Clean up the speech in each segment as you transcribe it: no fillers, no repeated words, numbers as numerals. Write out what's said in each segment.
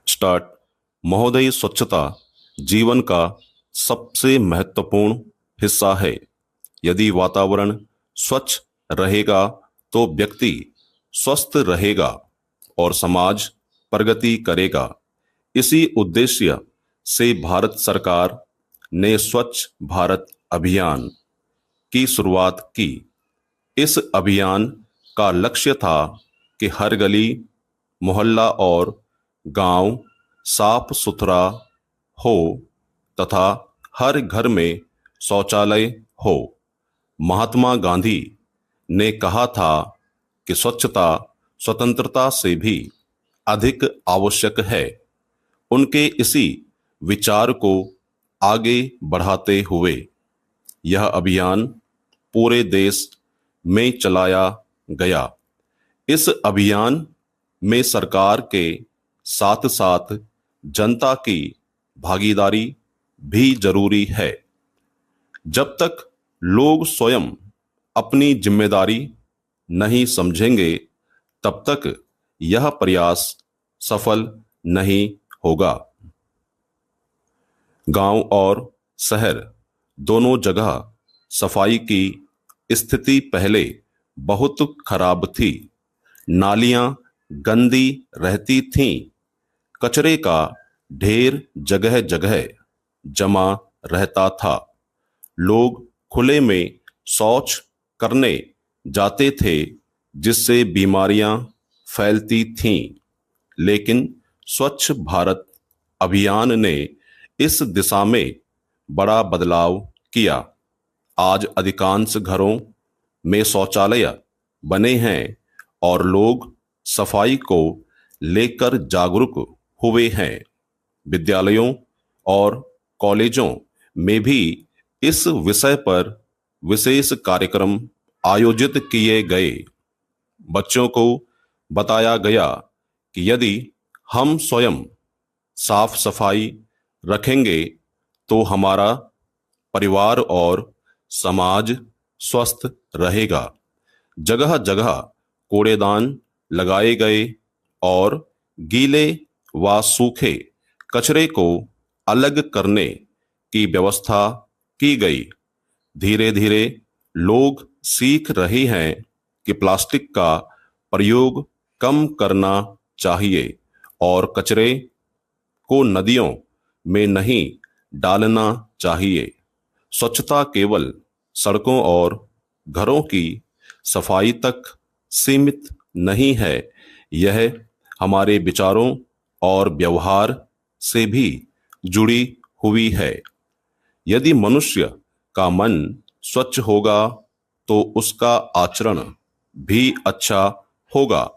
Start. महोदय, स्वच्छता जीवन का सबसे महत्वपूर्ण हिस्सा है। यदि वातावरण स्वच्छ रहेगा तो व्यक्ति स्वस्थ रहेगा और समाज प्रगति करेगा। इसी उद्देश्य से भारत सरकार ने स्वच्छ भारत अभियान की शुरुआत की। इस अभियान का लक्ष्य था कि हर गली, मोहल्ला और गांव साफ सुथरा हो तथा हर घर में शौचालय हो। महात्मा गांधी ने कहा था कि स्वच्छता स्वतंत्रता से भी अधिक आवश्यक है। उनके इसी विचार को आगे बढ़ाते हुए यह अभियान पूरे देश में चलाया गया। इस अभियान में सरकार के साथ साथ जनता की भागीदारी भी जरूरी है। जब तक लोग स्वयं अपनी जिम्मेदारी नहीं समझेंगे, तब तक यह प्रयास सफल नहीं होगा। गांव और शहर दोनों जगह सफाई की स्थिति पहले बहुत खराब थी। नालियां गंदी रहती थीं, कचरे का ढेर जगह जगह जमा रहता था। लोग खुले में शौच करने जाते थे, जिससे बीमारियां फैलती थीं। लेकिन स्वच्छ भारत अभियान ने इस दिशा में बड़ा बदलाव किया। आज अधिकांश घरों में शौचालय बने हैं और लोग सफाई को लेकर जागरूक हुए हैं। विद्यालयों और कॉलेजों में भी इस विषय पर विशेष कार्यक्रम आयोजित किए गए। बच्चों को बताया गया कि यदि हम स्वयं साफ सफाई रखेंगे तो हमारा परिवार और समाज स्वस्थ रहेगा। जगह जगह कूड़ेदान लगाए गए और गीले व सूखे कचरे को अलग करने की व्यवस्था की गई। धीरे धीरे लोग सीख रहे हैं कि प्लास्टिक का प्रयोग कम करना चाहिए और कचरे को नदियों में नहीं डालना चाहिए। स्वच्छता केवल सड़कों और घरों की सफाई तक सीमित नहीं है, यह हमारे विचारों और व्यवहार से भी जुड़ी हुई है। यदि मनुष्य का मन स्वच्छ होगा तो उसका आचरण भी अच्छा होगा।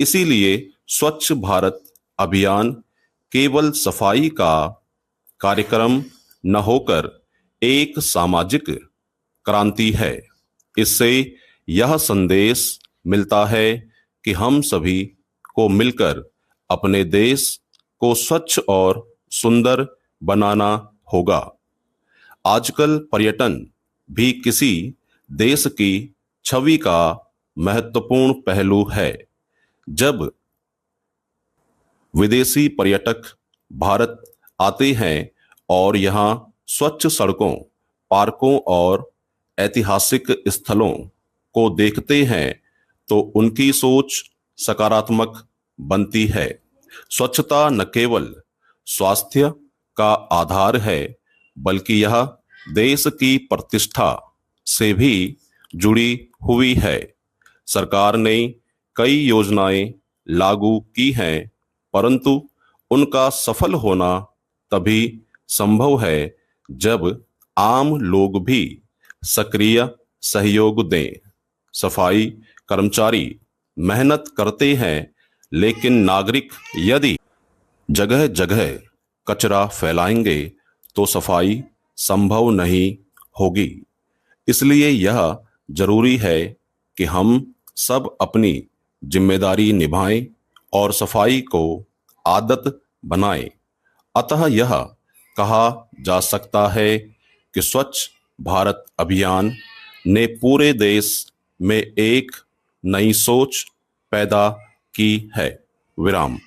इसीलिए स्वच्छ भारत अभियान केवल सफाई का कार्यक्रम न होकर एक सामाजिक क्रांति है। इससे यह संदेश मिलता है कि हम सभी को मिलकर अपने देश को स्वच्छ और सुंदर बनाना होगा। आजकल पर्यटन भी किसी देश की छवि का महत्वपूर्ण पहलू है। जब विदेशी पर्यटक भारत आते हैं और यहाँ स्वच्छ सड़कों, पार्कों और ऐतिहासिक स्थलों को देखते हैं तो उनकी सोच सकारात्मक बनती है। स्वच्छता न केवल स्वास्थ्य का आधार है, बल्कि यह देश की प्रतिष्ठा से भी जुड़ी हुई है। सरकार ने कई योजनाएं लागू की हैं, परंतु उनका सफल होना तभी संभव है जब आम लोग भी सक्रिय सहयोग दें। सफाई कर्मचारी मेहनत करते हैं, लेकिन नागरिक यदि जगह जगह कचरा फैलाएंगे तो सफाई संभव नहीं होगी। इसलिए यह जरूरी है कि हम सब अपनी जिम्मेदारी निभाएं और सफाई को आदत बनाएं। अतः यह कहा जा सकता है कि स्वच्छ भारत अभियान ने पूरे देश में एक नई सोच पैदा की है। विराम।